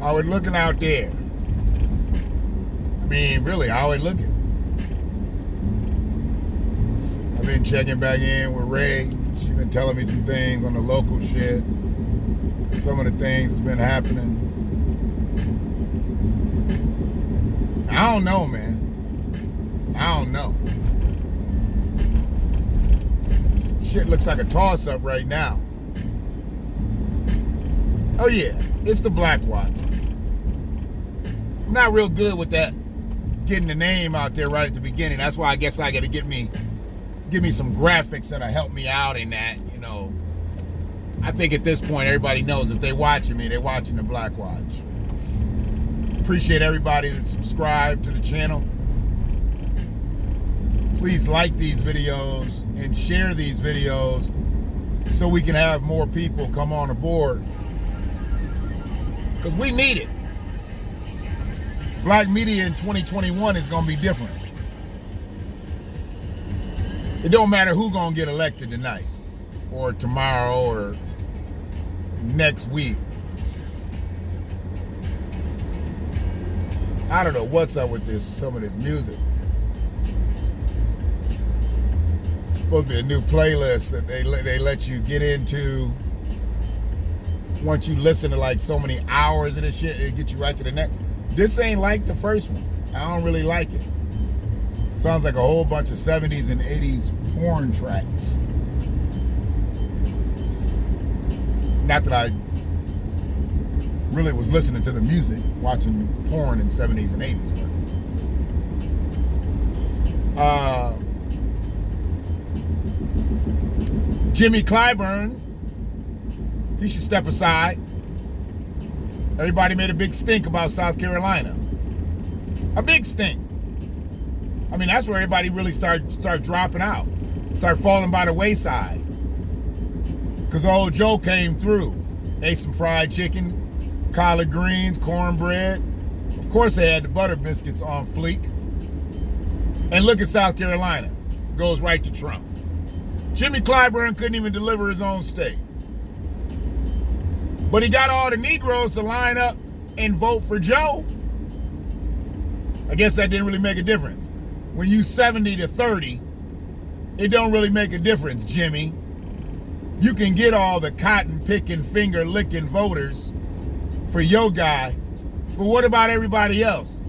How it looking out there? I mean, really, how it looking? I've been checking back in with Ray. She's been telling me some things on the local shit. Some of the things that's been happening. I don't know, man. I don't know. Shit looks like a toss-up right now. Oh yeah, it's the BlackWatch. I'm not real good with that, getting the name out there right at the beginning. That's why I guess I got to give me some graphics that'll help me out in that. You know, I think at this point everybody knows if they're watching me, they're watching the BlackWatch. Appreciate everybody that subscribed to the channel. Please like these videos and share these videos so we can have more people come on aboard. Because we need it. Black media in 2021 is going to be different. It don't matter who's going to get elected tonight or tomorrow or next week. I don't know what's up with some of this music. Supposed to be a new playlist that they let you get into. Once you listen to like so many hours of this shit, it gets you right to the next. This ain't like the first one. I don't really like it. Sounds like a whole bunch of 70s and 80s porn tracks. Not that I really was listening to the music, watching porn in 70s and 80s. But, Jimmy Clyburn, he should step aside. Everybody made a big stink about South Carolina. A big stink. I mean, that's where everybody really start dropping out. Start falling by the wayside. Because old Joe came through. Ate some fried chicken, collard greens, cornbread. Of course they had the butter biscuits on fleek. And look at South Carolina. Goes right to Trump. Jimmy Clyburn couldn't even deliver his own state. But he got all the Negroes to line up and vote for Joe. I guess that didn't really make a difference. When you 70 to 30, it don't really make a difference, Jimmy. You can get all the cotton-picking, finger-licking voters for your guy, but what about everybody else?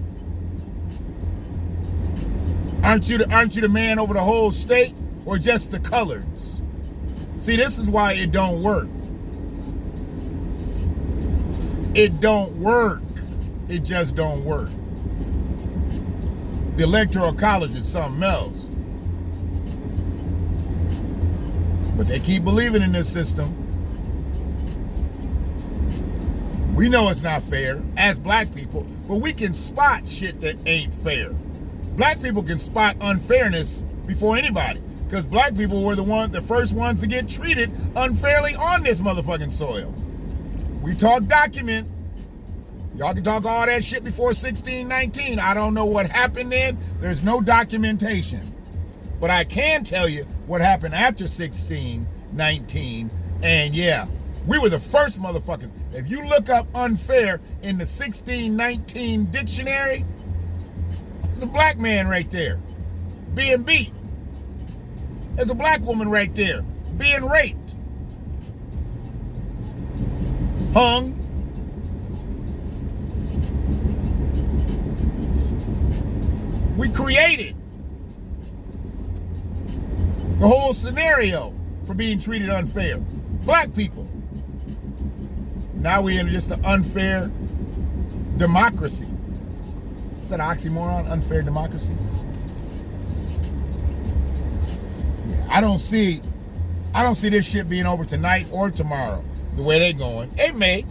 Aren't you the man over the whole state, or just the colors? See, this is why it don't work. It don't work. It just don't work. The Electoral College is something else. But they keep believing in this system. We know it's not fair as black people, but we can spot shit that ain't fair. Black people can spot unfairness before anybody, because black people were the first ones to get treated unfairly on this motherfucking soil. We talk document. Y'all can talk all that shit before 1619. I don't know what happened then. There's no documentation. But I can tell you what happened after 1619. And yeah, we were the first motherfuckers. If you look up unfair in the 1619 dictionary, there's a black man right there being beat. There's a black woman right there being raped, hung. We created the whole scenario for being treated unfair. Black people. Now we're in just an unfair democracy. Is that an oxymoron? Unfair democracy? Yeah, I don't see this shit being over tonight or tomorrow, the way they going. It may.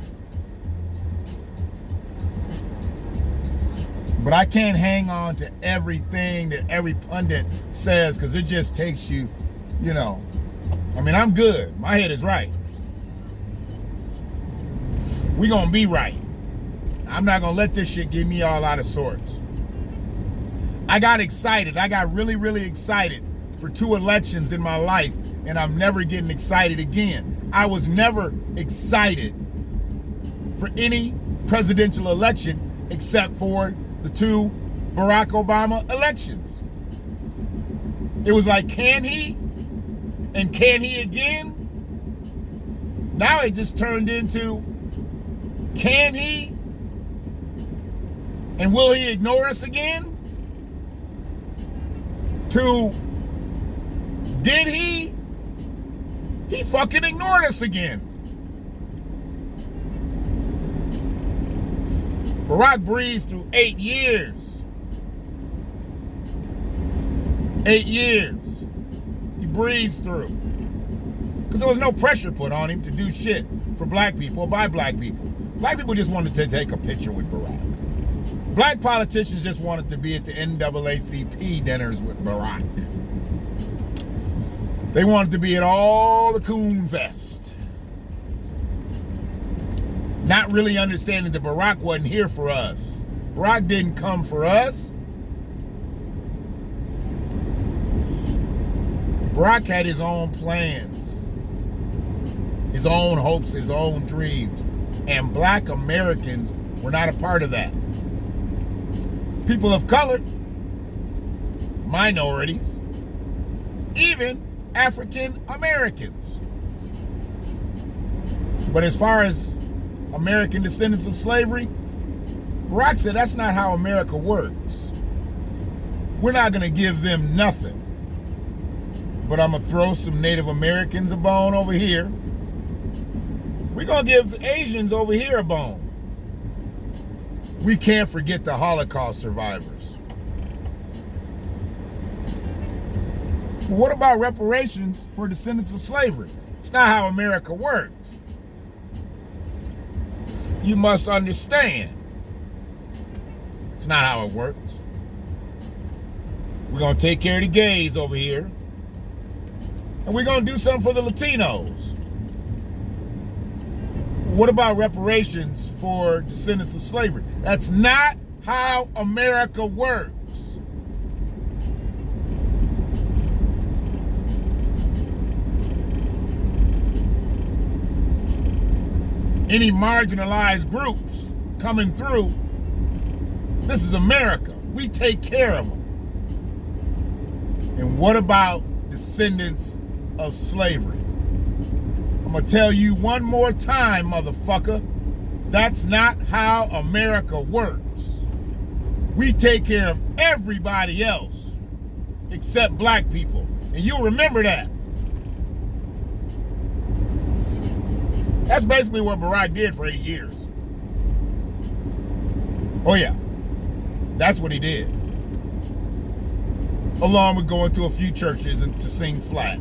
But I can't hang on to everything that every pundit says, because it just takes you, you know. I mean, I'm good. My head is right. We gonna be right. I'm not gonna let this shit get me all out of sorts. I got excited. I got really, really excited for 2 elections in my life, and I'm never getting excited again. I was never excited for any presidential election except for the 2 Barack Obama elections. It was like, can he? And can he again? Now it just turned into, can he? And will he ignore us again? To, did he? He fucking ignored us again. Barack breezed through 8 years. 8 years. He breezed through. Because there was no pressure put on him to do shit for black people or by black people. Black people just wanted to take a picture with Barack. Black politicians just wanted to be at the NAACP dinners with Barack. They wanted to be at all the Coon Fest. Not really understanding that Barack wasn't here for us. Barack didn't come for us. Barack had his own plans, his own hopes, his own dreams. And black Americans were not a part of that. People of color, minorities, even African Americans. But as far as American Descendants of Slavery, Barack said that's not how America works. We're not going to give them nothing. But I'm going to throw some Native Americans a bone over here. We're going to give the Asians over here a bone. We can't forget the Holocaust survivors. But what about reparations for descendants of slavery? It's not how America works. You must understand. It's not how it works. We're going to take care of the gays over here. And we're going to do something for the Latinos. What about reparations for descendants of slavery? That's not how America works. Any marginalized groups coming through, this is America. We take care of them. And what about descendants of slavery? I'm going to tell you one more time, motherfucker. That's not how America works. We take care of everybody else except black people. And you'll remember that. That's basically what Barack did for 8 years. Oh yeah. That's what he did. Along with going to a few churches and to sing flat.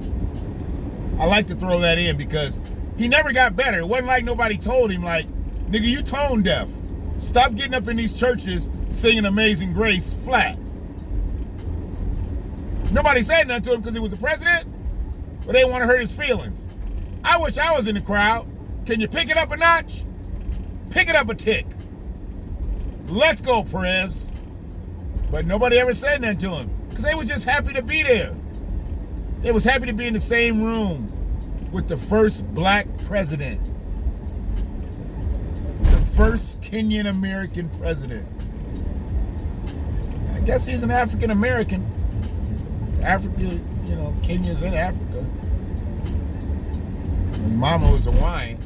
I like to throw that in because he never got better. It wasn't like nobody told him, like, nigga, you tone deaf. Stop getting up in these churches singing Amazing Grace flat. Nobody said nothing to him because he was the president, but they didn't want to hurt his feelings. I wish I was in the crowd. Can you pick it up a notch? Pick it up a tick. Let's go, Perez. But nobody ever said nothing to him because they were just happy to be there. They was happy to be in the same room with the first black president. The first Kenyan American president. I guess he's an African American. Africa, you know, Kenya's in Africa. His mama was Hawaiian.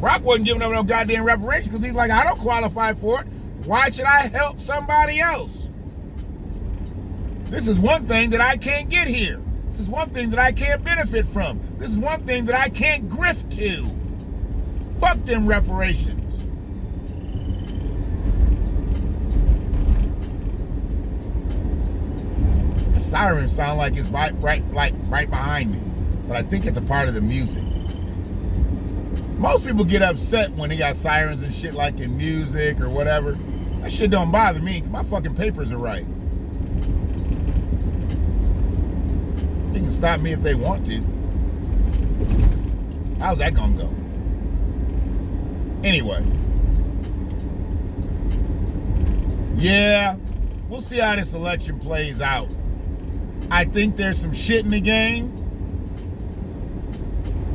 Barack wasn't giving up no goddamn reparations because he's like, I don't qualify for it. Why should I help somebody else? This is one thing that I can't get here. This is one thing that I can't benefit from. This is one thing that I can't grift to. Fuck them reparations. The sirens sound like it's right behind me, but I think it's a part of the music. Most people get upset when they got sirens and shit like in music or whatever. That shit don't bother me because my fucking papers are right. They can stop me if they want to. How's that gonna go? Anyway. Yeah, we'll see how this election plays out. I think there's some shit in the game.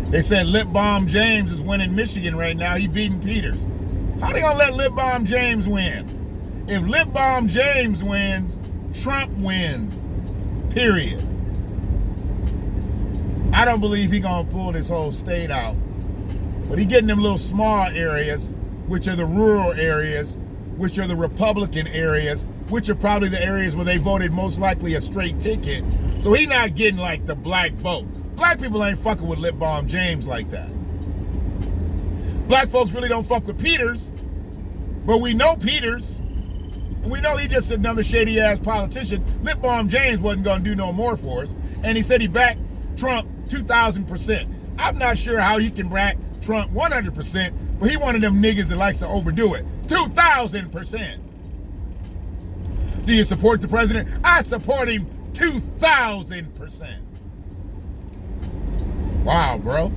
They said Lip Balm James is winning Michigan right now. He beating Peters. How they gonna let Lip Balm James win? If Lip Balm James wins, Trump wins. Period. I don't believe he gonna pull this whole state out. But he getting them little small areas, which are the rural areas, which are the Republican areas, which are probably the areas where they voted most likely a straight ticket. So he not getting like the black vote. Black people ain't fucking with Lip Balm James like that. Black folks really don't fuck with Peters, but we know Peters, and we know he just another shady ass politician. Lip Balm James wasn't gonna do no more for us, and he said he backed Trump 2,000%. I'm not sure how he can back Trump 100%, but he one of them niggas that likes to overdo it. 2,000%. Do you support the president? I support him 2,000%. Wow, bro.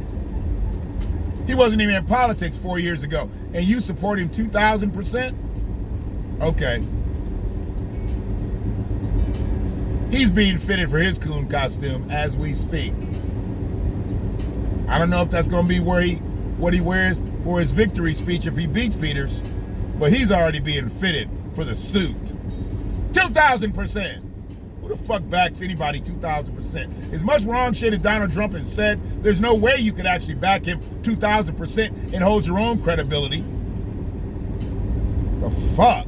He wasn't even in politics 4 years ago, and you support him 2,000%? Okay. He's being fitted for his coon costume as we speak. I don't know if that's going to be what he wears for his victory speech if he beats Peters, but he's already being fitted for the suit. 2,000%. Who the fuck backs anybody 2,000%? As much wrong shit as Donald Trump has said, there's no way you could actually back him 2,000% and hold your own credibility. The fuck?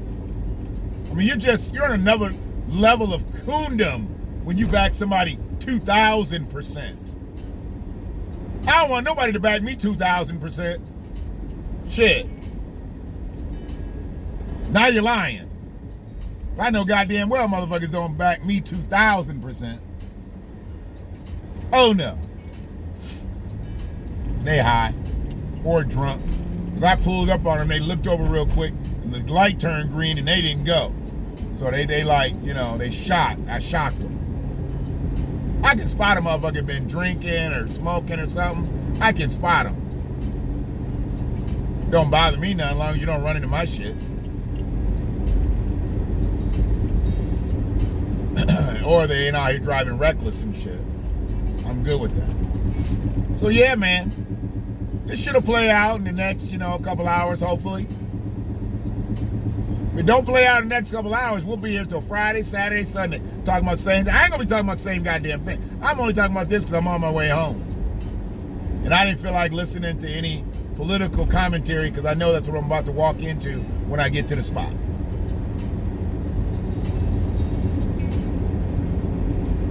I mean, you're on another level of coondom when you back somebody 2,000%. I don't want nobody to back me 2,000%. Shit. Now you're lying. I know goddamn well motherfuckers don't back me 2,000%. Oh no. They high or drunk. Because I pulled up on them, they looked over real quick, and the light turned green and they didn't go. So they like, you know, they shot. I shocked them. I can spot a motherfucker been drinking or smoking or something. I can spot them. Don't bother me none as long as you don't run into my shit. Or they ain't out here driving reckless and shit. I'm good with that. So yeah, man. This shit'll play out in the next, couple hours, hopefully. If it don't play out in the next couple hours, we'll be here till Friday, Saturday, Sunday, talking about the same thing. I ain't gonna be talking about the same goddamn thing. I'm only talking about this because I'm on my way home. And I didn't feel like listening to any political commentary because I know that's what I'm about to walk into when I get to the spot.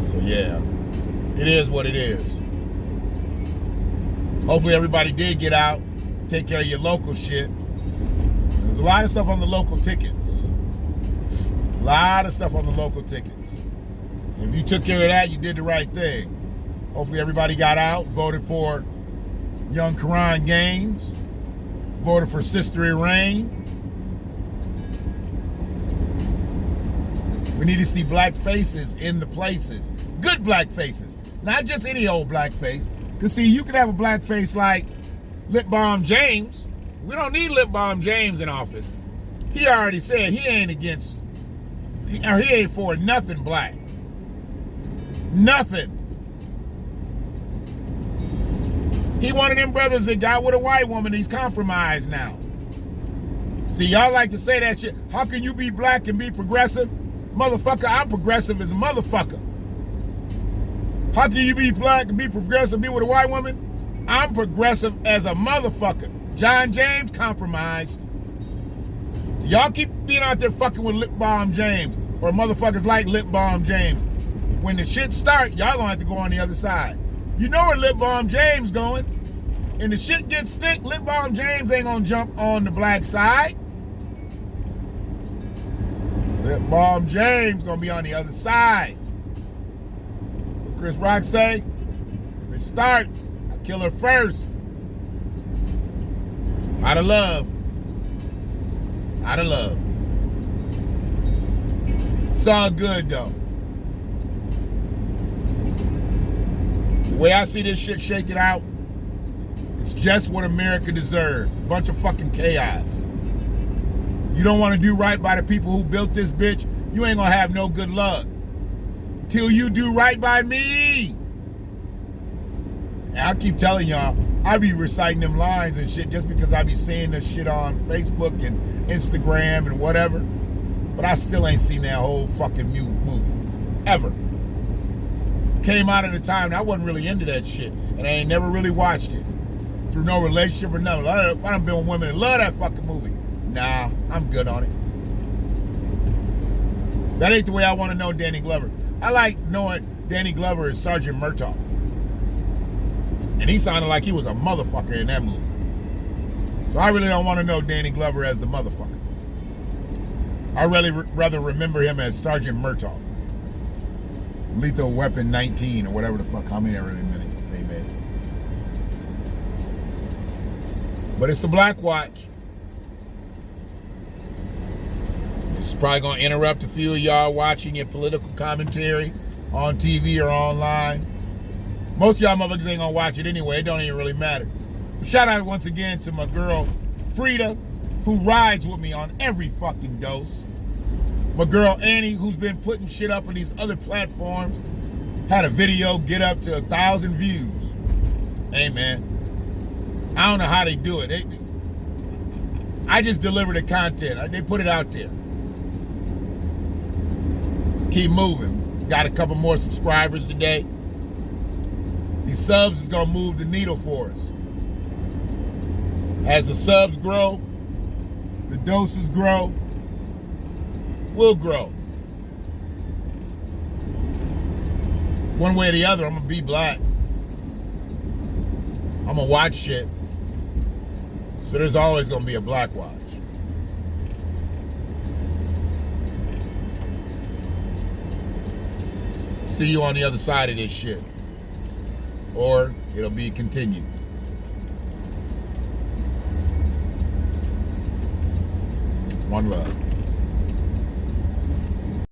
So yeah, it is what it is. Hopefully everybody did get out, take care of your local shit. There's a lot of stuff on the local tickets. A lot of stuff on the local tickets. And if you took care of that, you did the right thing. Hopefully everybody got out, voted for Young Karan Gaines, voted for Sister Iraine. We need to see black faces in the places. Good black faces. Not just any old black face. Because see, you could have a black face like Lip Balm James. We don't need Lip Balm James in office. He already said he ain't against, he ain't for nothing black. Nothing. He one of them brothers that got with a white woman, he's compromised now. See, y'all like to say that shit. How can you be black and be progressive? Motherfucker, I'm progressive as a motherfucker. How can you be black and be progressive and be with a white woman? I'm progressive as a motherfucker. John James compromised. So y'all keep being out there fucking with Lip Balm James or motherfuckers like Lip Balm James. When the shit start, y'all gonna have to go on the other side. You know where Lip Balm James going. And the shit gets thick, Lip Balm James ain't gonna jump on the black side. Lip Balm James gonna be on the other side. What Chris Rock say? If it starts, I kill her first. Out of love. Out of love. It's all good though. The way I see this shit shaking out, it's just what America deserved. A bunch of fucking chaos. You don't want to do right by the people who built this bitch, you ain't gonna have no good luck. Till you do right by me. And I'll keep telling y'all, I be reciting them lines and shit just because I be seeing this shit on Facebook and Instagram and whatever. But I still ain't seen that whole fucking movie. Ever. Came out at a time that I wasn't really into that shit. And I ain't never really watched it. Through no relationship or nothing. I done been with women that love that fucking movie. Nah, I'm good on it. That ain't the way I want to know Danny Glover. I like knowing Danny Glover as Sergeant Murtaugh. And he sounded like he was a motherfucker in that movie. So I really don't want to know Danny Glover as the motherfucker. I'd really rather remember him as Sergeant Murtaugh. Lethal Weapon 19 or whatever the fuck, how many really minutes they made. But it's the BlackWatch. It's probably going to interrupt a few of y'all watching your political commentary on TV or online. Most of y'all motherfuckers ain't gonna watch it anyway. It don't even really matter. Shout out once again to my girl, Frida, who rides with me on every fucking dose. My girl, Annie, who's been putting shit up on these other platforms. Had a video get up to 1,000 views. Hey, man. I don't know how they do it. I just deliver the content. They put it out there. Keep moving. Got a couple more subscribers today. These subs is going to move the needle for us. As the subs grow, the doses grow, we'll grow. One way or the other, I'm going to be black. I'm going to watch shit. So there's always going to be a BlackWatch. See you on the other side of this shit. Or it'll be continued. One love.